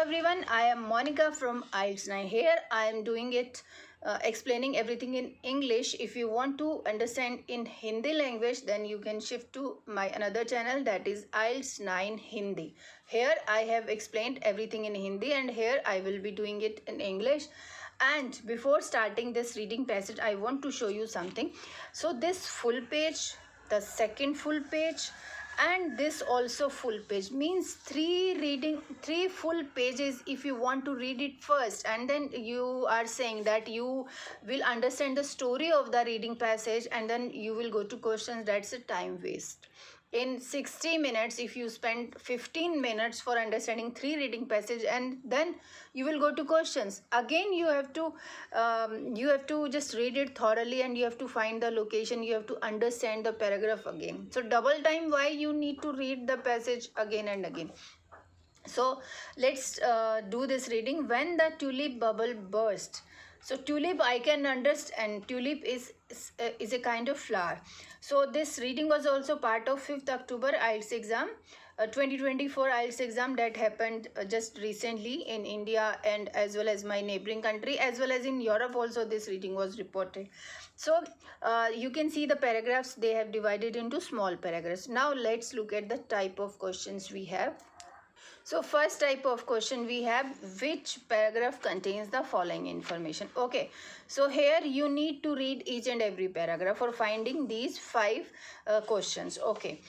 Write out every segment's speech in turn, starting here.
everyone, I am Monica from IELTS 9 here. I am doing it explaining everything in English. If you want to understand in Hindi language, then you can shift to my another channel, that is IELTS 9 Hindi. Here I have explained everything in Hindi and here I will be doing it in English. And before starting this reading passage, I want to show you something. So this full page, the second full page, and this also full page means three full pages. If you want to read it first and then you are saying that you will understand the story of the reading passage and then you will go to questions, that's a time waste. In 60 minutes, if you spend 15 minutes for understanding three reading passage and then you will go to questions, again you have to just read it thoroughly and you have to find the location, you have to understand the paragraph again. So double time, why you need to read the passage again and again. So let's do this reading. When the tulip bubble burst. So tulip I can understand. Tulip is a kind of flower. So this reading was also part of 5th October IELTS exam, 2024 IELTS exam that happened just recently in India and as well as my neighboring country, as well as in Europe also this reading was reported. So you can see the paragraphs, they have divided into small paragraphs. Now let's look at the type of questions we have. So first type of question we have, which paragraph contains the following information. Okay, so here you need to read each and every paragraph for finding these five questions. Okay,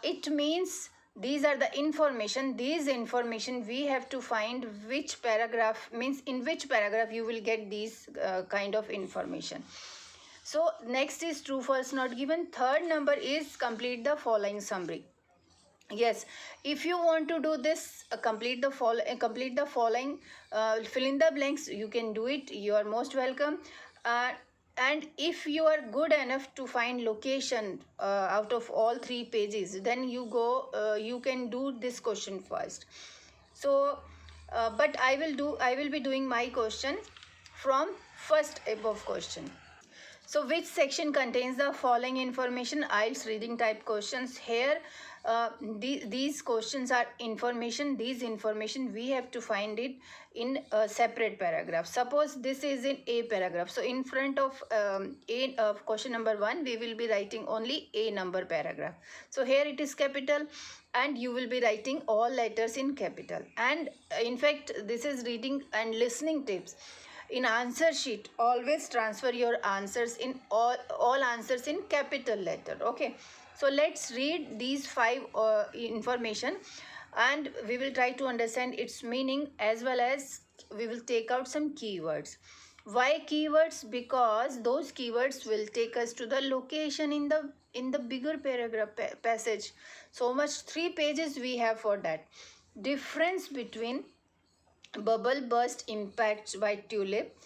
it means these are the information. These information we have to find which paragraph, means in which paragraph you will get these kind of information. So next is true, false, not given. Third number is complete the following summary. Yes, if you want to do this, complete the following, fill in the blanks, you can do it. You are most welcome. And if you are good enough to find location out of all three pages, then you can do this question first. So but I will be doing my question from first above question. So which section contains the following information? IELTS reading type questions. Here these questions are information. These information we have to find it in a separate paragraph. Suppose this is in A paragraph. So in front of question number 1, we will be writing only A number paragraph. So here it is capital and you will be writing all letters in capital. And in fact, this is reading and listening tips. In answer sheet, always transfer your answers in all answers in capital letter. Okay, so let's read these five information and we will try to understand its meaning, as well as we will take out some keywords. Why keywords? Because those keywords will take us to the location in the bigger paragraph passage. So much 3 pages we have for that. Difference between bubble burst impacts by tulip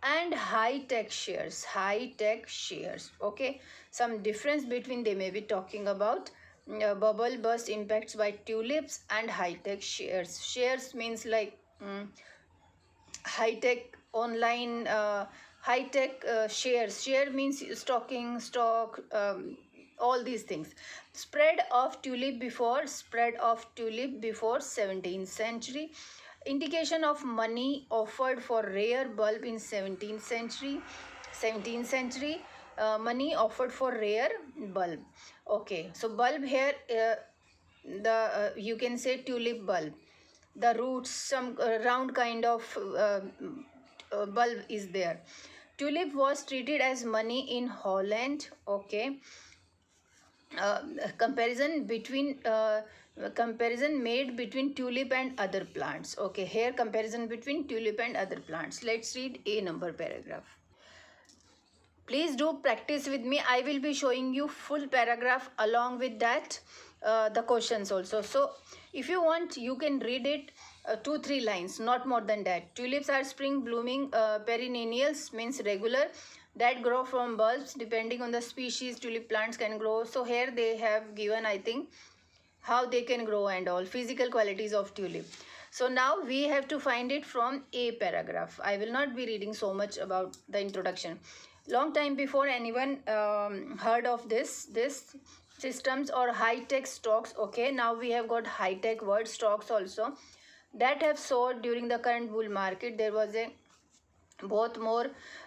and high-tech shares. Okay, some difference between, they may be talking about bubble burst impacts by tulips and high-tech shares. Shares means like high-tech online, high-tech shares. Share means stock, all these things. Spread of tulip before 17th century. Indication of money offered for rare bulb in 17th century. Money offered for rare bulb. Okay, so bulb here, you can say tulip bulb. The roots, some round kind of bulb is there. Tulip was treated as money in Holland. Okay, comparison made between tulip and other plants. Okay, here comparison between tulip and other plants. Let's read A number paragraph. Please do practice with me. I will be showing you full paragraph along with that the questions also. So if you want, you can read it 2-3 lines, not more than that. Tulips are spring blooming perennials, means regular, that grow from bulbs. Depending on the species, tulip plants can grow. So here they have given, I think, how they can grow and all physical qualities of tulip. So now we have to find it from A paragraph. I will not be reading so much about the introduction. Long time before anyone heard of this systems or high-tech stocks. Okay, now we have got high-tech word, stocks also. that have soared during the current bull market. There was a both more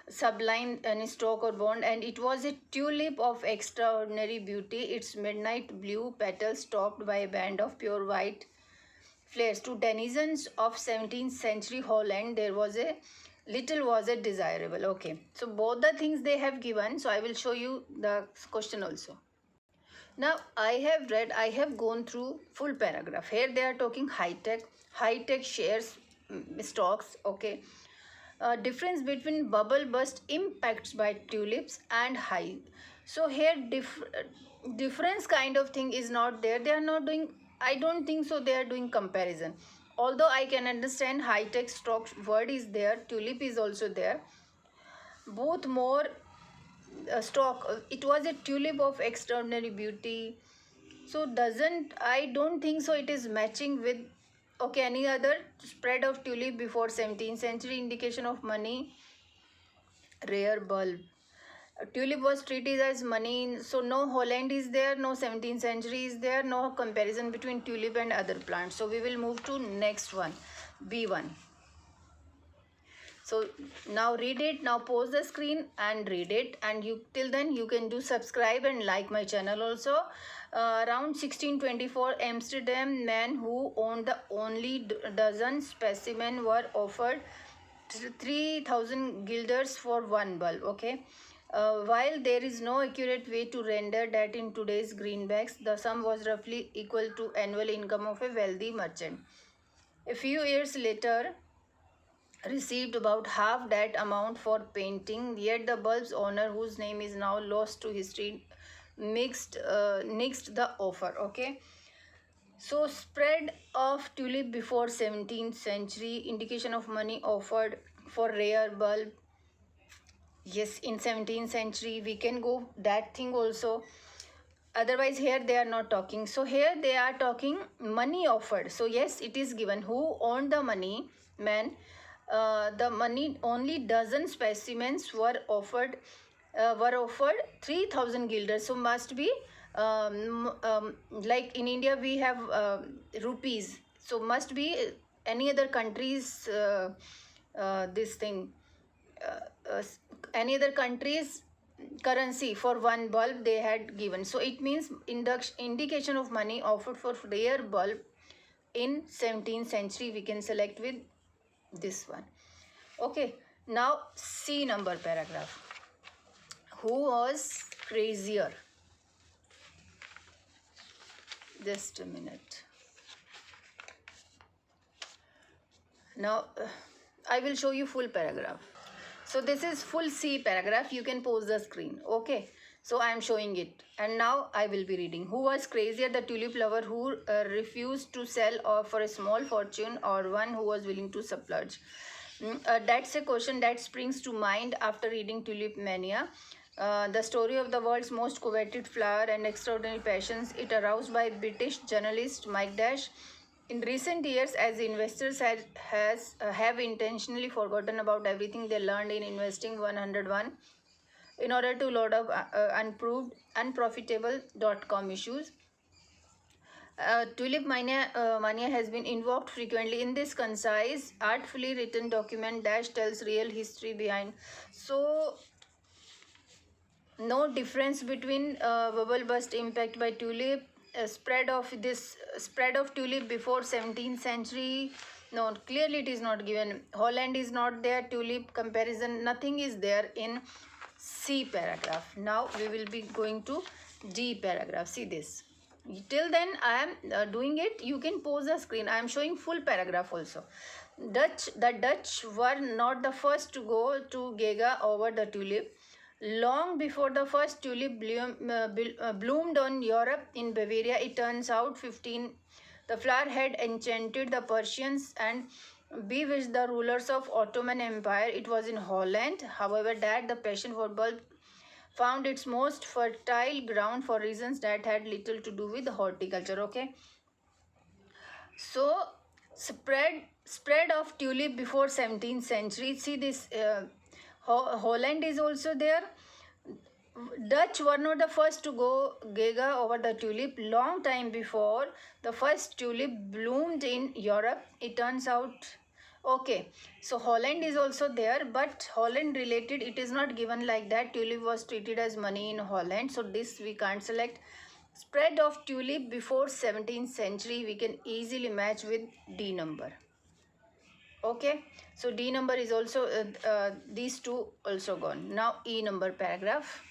sublime in stock or bond, and it was a tulip of extraordinary beauty, its midnight blue petals topped by a band of pure white flares. To denizens of 17th century Holland, there was a little was it desirable. Okay, so both the things they have given, so I will show you the question also. Now I have gone through full paragraph. Here they are talking high tech shares, stocks. Okay, difference between bubble burst impacts by tulips and high. So here difference kind of thing is not there. They are not doing. I don't think so. They are doing comparison. Although I can understand high tech stocks word is there, tulip is also there. Both more stock. It was a tulip of extraordinary beauty. So doesn't I don't think so. It is matching with. Okay, any other spread of tulip before 17th century, indication of money, rare bulb. Tulip was treated as money, so no Holland is there, no 17th century is there, no comparison between tulip and other plants. So we will move to next one, B1. So now read it, now pause the screen and read it, and you till then you can do subscribe and like my channel also. Around 1624, Amsterdam man who owned the only dozen specimen were offered 3000 guilders for one bulb. Okay, while there is no accurate way to render that in today's greenbacks, the sum was roughly equal to annual income of a wealthy merchant. A few years later, received about half that amount for painting, yet the bulb's owner, whose name is now lost to history, nixed the offer. Okay, so spread of tulip before 17th century, indication of money offered for rare bulb. Yes, in 17th century we can go that thing also. Otherwise here they are not talking. So here they are talking money offered. So yes, it is given who owned the money, man. The money, only dozen specimens were offered 3000 guilders. So must be like in India we have rupees, so must be any other countries this thing any other countries currency for one bulb they had given. So it means indication of money offered for rare bulb in 17th century. We can select with this one. Okay, now C number paragraph. Who was crazier? Just a minute. Now I will show you full paragraph. So this is full C paragraph. You can pause the screen. Okay, so I am showing it, and now I will be reading. Who was crazier, the tulip lover who refused to sell for a small fortune, or one who was willing to splurge? That's a question that springs to mind after reading Tulip Mania, the story of the world's most coveted flower and extraordinary passions it aroused by British journalist Mike Dash. In recent years, as investors have intentionally forgotten about everything they learned in investing 101 in order to load up unproved, unprofitable.com issues. Tulip mania has been invoked frequently in this concise, artfully written document. Dash tells real history behind. So, no difference between bubble burst impact by tulip, spread of tulip before 17th century. No, clearly it is not given. Holland is not there. Tulip comparison, nothing is there in C paragraph. Now we will be going to D paragraph. See this. Till then I am doing it. You can pause the screen. I am showing full paragraph also. The Dutch were not the first to go to Gaga over the tulip. Long before the first tulip bloomed on Europe in Bavaria, it turns out the flower had enchanted the Persians and bewitched the rulers of Ottoman Empire. It was in Holland, however, that the passion for bulb found its most fertile ground for reasons that had little to do with horticulture. Okay, so spread of tulip before 17th century. See this, Holland is also there. Dutch were not the first to go gaga over the tulip. Long time before, the first tulip bloomed in Europe. It turns out, okay. So Holland is also there, but Holland related, it is not given like that. Tulip was treated as money in Holland, so this we can't select. Spread of tulip before 17th century, we can easily match with D number. Okay, so D number is also these two also gone. Now E number paragraph.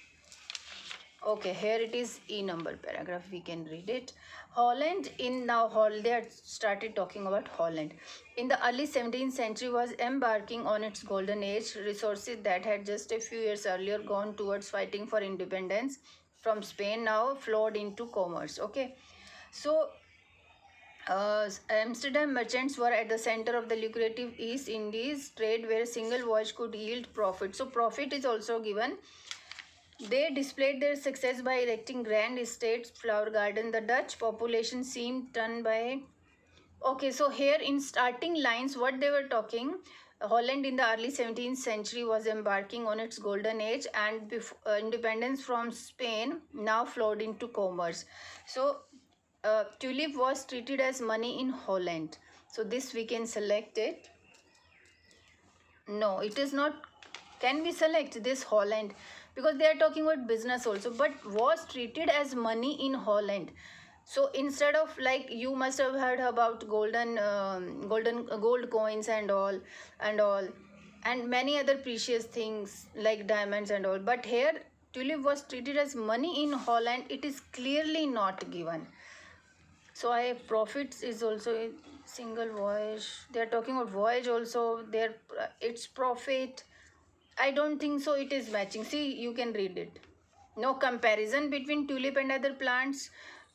Okay, here it is E number paragraph. We can read it. Holland in now they had started talking about Holland. In the early 17th century was embarking on its golden age. Resources that had just a few years earlier gone towards fighting for independence from Spain now flowed into commerce. Okay, so Amsterdam merchants were at the center of the lucrative East Indies trade where a single voyage could yield profit. So profit is also given. They displayed their success by erecting grand estates, flower garden. The Dutch population seemed turned by... Okay, so here in starting lines, what they were talking, Holland in the early 17th century was embarking on its golden age and independence from Spain now flowed into commerce. So tulip was treated as money in Holland. So this we can select it. No, it is not. Can we select this Holland? Because they are talking about business also, but was treated as money in Holland. So instead of, like, you must have heard about gold coins and all, and many other precious things like diamonds and all. But here tulip was treated as money in Holland. It is clearly not given. So I have profits is also a single voyage. They are talking about voyage also. Their its profit. I don't think so it is matching. See, you can read it. No comparison between tulip and other plants.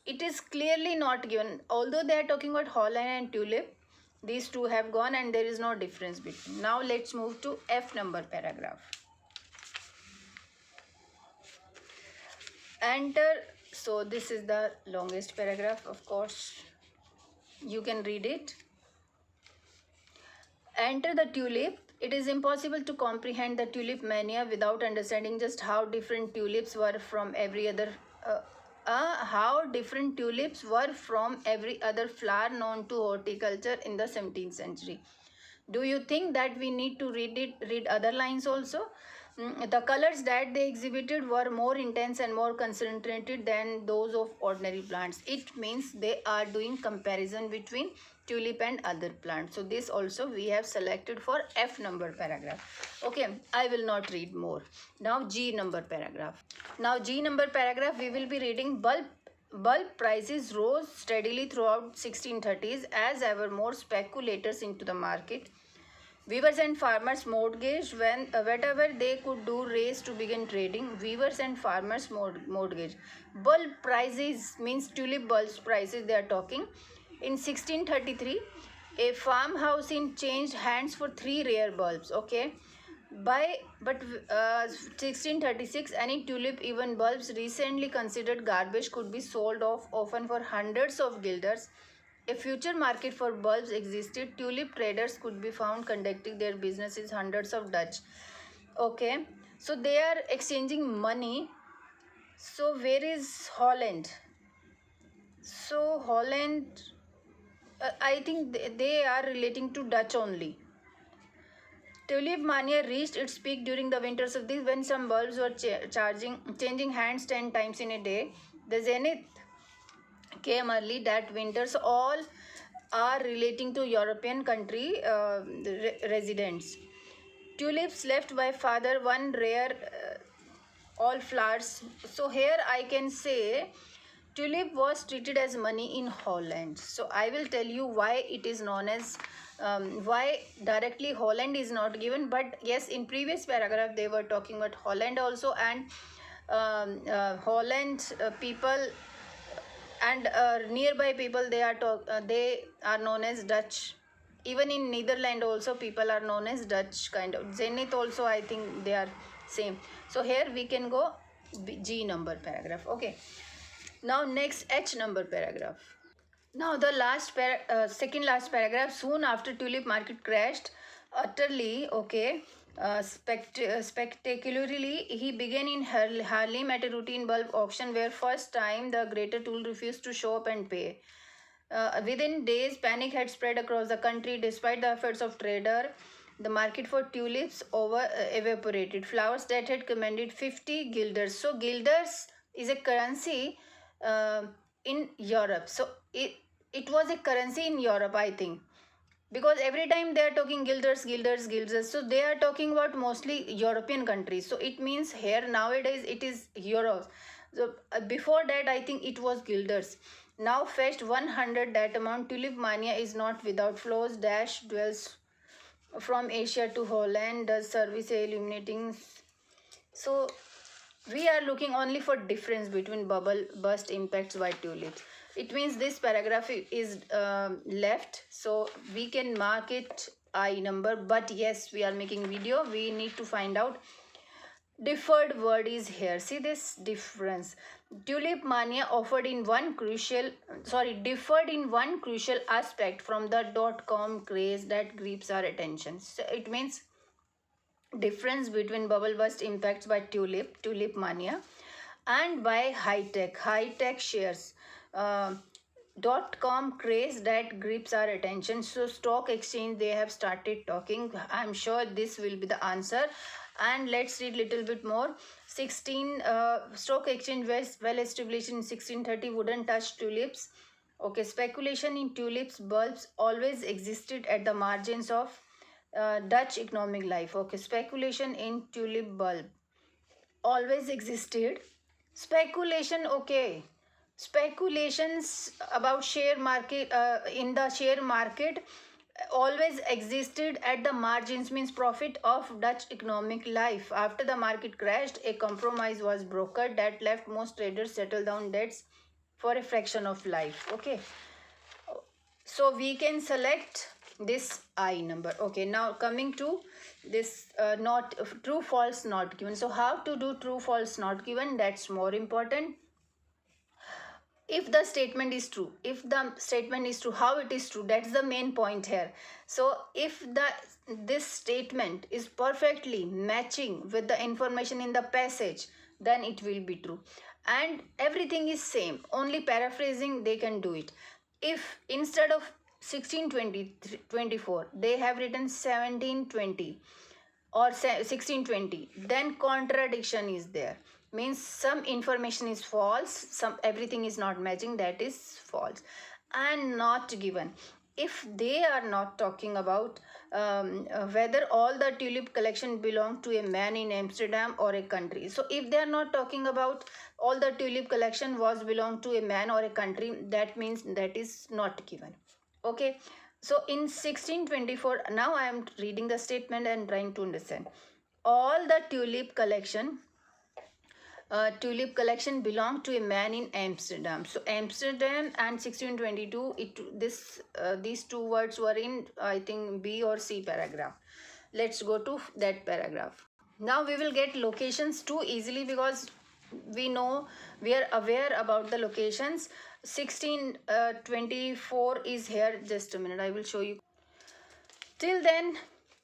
It is clearly not given. Although they are talking about Holland and tulip, these two have gone and there is no difference between. Now let's move to F number paragraph. Enter. So this is the longest paragraph, of course. You can read it. Enter the tulip. It is impossible to comprehend the tulip mania without understanding just how different tulips were from every other flower known to horticulture in the 17th century. Do you think that we need to read other lines also? The colors that they exhibited were more intense and more concentrated than those of ordinary plants. It means they are doing comparison between tulip and other plants. So this also we have selected for F number paragraph. Okay, I will not read more. Now G number paragraph. Now G number paragraph we will be reading bulb prices rose steadily throughout 1630s as ever more speculators into the market. Weavers and farmers mortgaged whatever they could do race to begin trading. Weavers and farmers mortgage. Bulb prices means tulip bulbs prices they are talking. In 1633, a farmhouse in changed hands for 3 rare bulbs. Okay. By 1636, any tulip even bulbs recently considered garbage could be sold off often for hundreds of guilders. A future market for bulbs existed. Tulip traders could be found conducting their businesses hundreds of Dutch. Okay, so they are exchanging money. So where is Holland? So Holland, I think they are relating to Dutch only. Tulip mania reached its peak during the winters of this when some bulbs were changing hands 10 times in a day. The zenith came early that winters. All are relating to European country residents. Tulips left by father, one rare, all flowers. So here I can say tulip was treated as money in Holland. So I will tell you why it is known as why directly Holland is not given, but yes, in previous paragraph they were talking about Holland also, and Holland people and nearby people they are known as Dutch. Even in Netherlands also people are known as Dutch kind of. Zenith also I think they are same. So here we can go G number paragraph. Okay. Now next H number paragraph. Now the second last paragraph. Soon after tulip market crashed utterly. Okay. Spectacularly, he began in Harlem at a routine bulb auction where first time the greater tool refused to show up and pay. Within days, panic had spread across the country despite the efforts of trader. The market for tulips evaporated. Flowers that had commanded 50 guilders. So guilders is a currency uh, in Europe. So it was a currency in Europe, I think, because every time they are talking guilders, so they are talking about mostly European countries, so it means here nowadays it is euros. So before that I think it was guilders. Now fetched 100 that amount. Tulip mania is not without flaws. Dash dwells from Asia to Holland, does service illuminating. So we are looking only for difference between bubble burst impacts by tulips. It means this paragraph is left, so we can mark it I number, but yes, we are making video, we need to find out. Deferred word is here. See this difference. Tulip mania differed in one crucial aspect from the .com craze that grieves our attention. So it means difference between bubble burst impacts by tulip mania and by high tech shares. .com craze that grips our attention. So stock exchange, they have started talking. I'm sure this will be the answer. And let's read little bit more. 16 stock exchange was well established in 1630. Wouldn't touch tulips. Okay, speculation in tulips bulbs always existed at the margins of Dutch economic life. Okay, speculation in tulip bulb always existed. Speculation, okay. Speculations about share market in the share market always existed at the margins, means profit of Dutch economic life. After the market crashed, a compromise was brokered that left most traders settle down debts for a fraction of life. Okay, so we can select this I number. Okay, now coming to this not true false not given. So how to do true false not given, that's more important. If the statement is true, how it is true, that's the main point here. So if this statement is perfectly matching with the information in the passage, then it will be true, and everything is same, only paraphrasing they can do it. If instead of 1624 they have written 1720 or 1620, then contradiction is there, means some information is false, everything is not matching, that is false. And not given, if they are not talking about whether all the tulip collection belong to a man in Amsterdam or a country. So if they are not talking about all the tulip collection was belong to a man or a country, that means that is not given. Okay, so in 1624, now I am reading the statement and trying to understand. All the tulip collection belonged to a man in Amsterdam. So Amsterdam and 1622, these two words were in, I think, B or C paragraph. Let's go to that paragraph. Now we will get locations too easily because we are aware about the locations. 1624 is here. Just a minute, I will show you. Till then,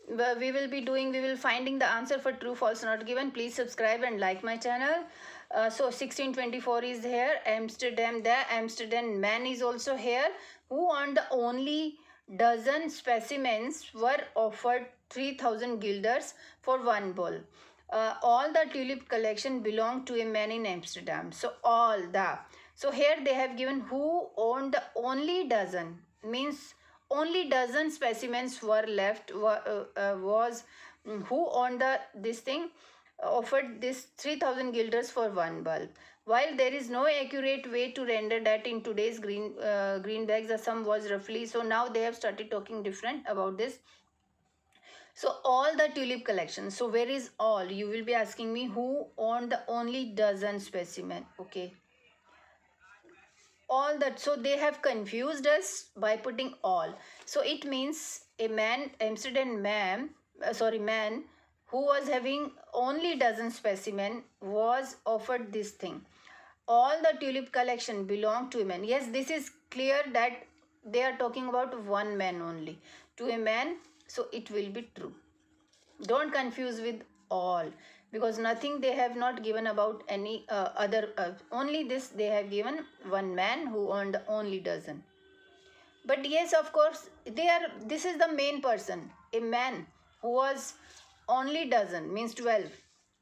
we will finding the answer for true false not given. Please subscribe and like my channel. So 1624 is here. Amsterdam, the Amsterdam man is also here, who on the only dozen specimens were offered 3000 guilders for one ball. All the tulip collection belonged to a man in Amsterdam. So so here they have given who owned the only dozen, means only dozen specimens were left. Was who owned this thing offered this 3000 guilders for one bulb. While there is no accurate way to render that in today's greenbacks, the sum was roughly. So now they have started talking different about this. So all the tulip collection. So where is all? You will be asking me who owned the only dozen specimen. Okay. All that. So they have confused us by putting all. So it means a man, Amsterdam man, man who was having only dozen specimen was offered this thing. All the tulip collection belonged to a man. Yes, this is clear that they are talking about one man only. To a man, so it will be true. Don't confuse with all, because nothing they have not given about any other, only this they have given one man who owned only dozen. But yes, of course, this is the main person, a man who was only dozen, means 12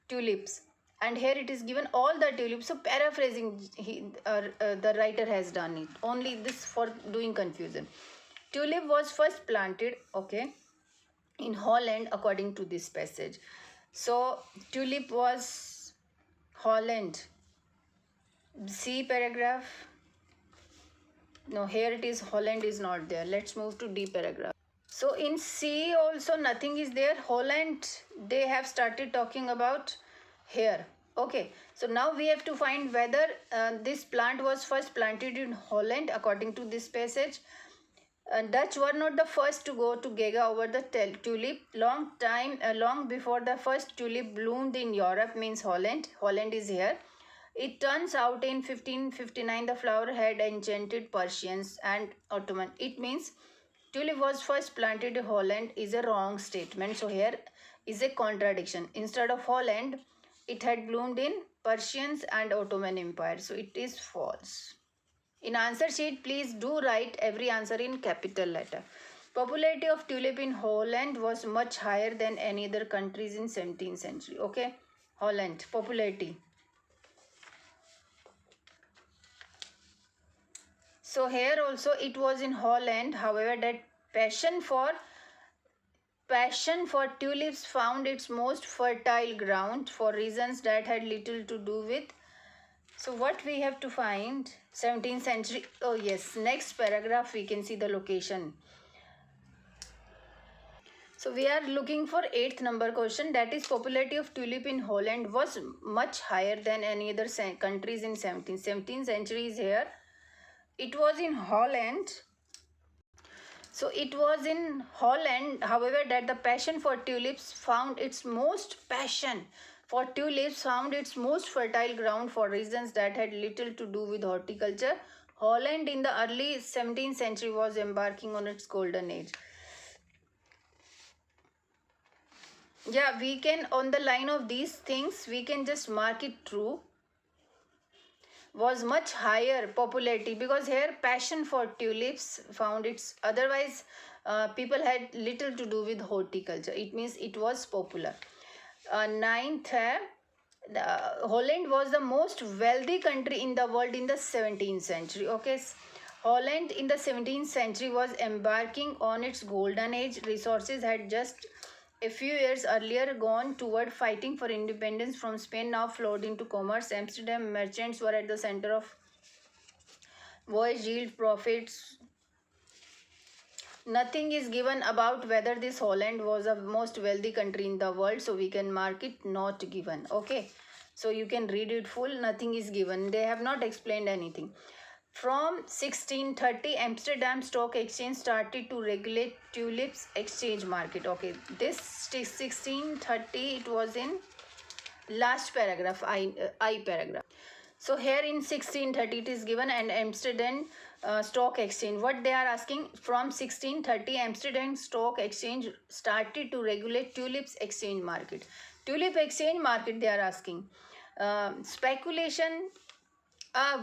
tulips. And here it is given all the tulips. So paraphrasing, the writer has done it. Only this for doing confusion. Tulip was first planted, okay, in Holland according to this passage. So tulip was Holland. C paragraph. No, here it is, Holland is not there. Let's move to D paragraph. So in C also nothing is there. Holland, they have started talking about here. Okay, so now we have to find whether this plant was first planted in Holland according to this passage. Dutch were not the first to go to Gega over the tulip. Long before the first tulip bloomed in Europe, means Holland. Holland is here. It turns out in 1559 the flower had enchanted Persians and Ottoman. It means tulip was first planted in Holland is a wrong statement. So here is a contradiction. Instead of Holland, it had bloomed in Persians and Ottoman Empire. So it is false. In answer sheet, please do write every answer in capital letter. Popularity of tulip in Holland was much higher than any other countries in 17th century. Okay, Holland, popularity. So here also it was in Holland. However, that passion for tulips found its most fertile ground for reasons that had little to do with. So what we have to find? 17th century. Oh yes, next paragraph we can see the location. So we are looking for 8th number question, that is popularity of tulip in Holland was much higher than any other countries in 17th century is here. It was in Holland. So it was in Holland, however, that the passion for tulips found its most fertile ground for reasons that had little to do with horticulture. Holland in the early 17th century was embarking on its golden age. Yeah, we can, on the line of these things, we can just mark it true. Was much higher popularity, because here passion for tulips found its, otherwise people had little to do with horticulture. It means it was popular. Ninth, Holland was the most wealthy country in the world in the 17th century. Okay, Holland in the 17th century was embarking on its golden age. Resources had just a few years earlier gone toward fighting for independence from Spain, now flowed into commerce. Amsterdam merchants were at the center of voyage yield profits. Nothing is given about whether this Holland was the most wealthy country in the world, so we can mark it not given. Okay, so you can read it full. Nothing is given. They have not explained anything. From 1630, Amsterdam Stock Exchange started to regulate tulips exchange market. Okay, this 1630, it was in last paragraph, I paragraph. So here in 1630 it is given, and Amsterdam Stock Exchange. What they are asking, from 1630 Amsterdam Stock Exchange started to regulate tulips exchange market. Tulip exchange market they are asking. Speculation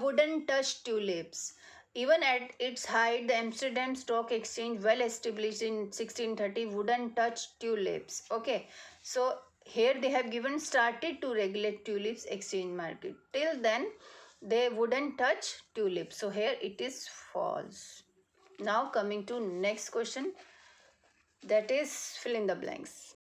wouldn't touch tulips. Even at its height, the Amsterdam Stock Exchange, well established in 1630, wouldn't touch tulips. Okay, so here they have given started to regulate tulips exchange market. Till then, they wouldn't touch tulips. So here it is false. Now coming to next question, that is fill in the blanks.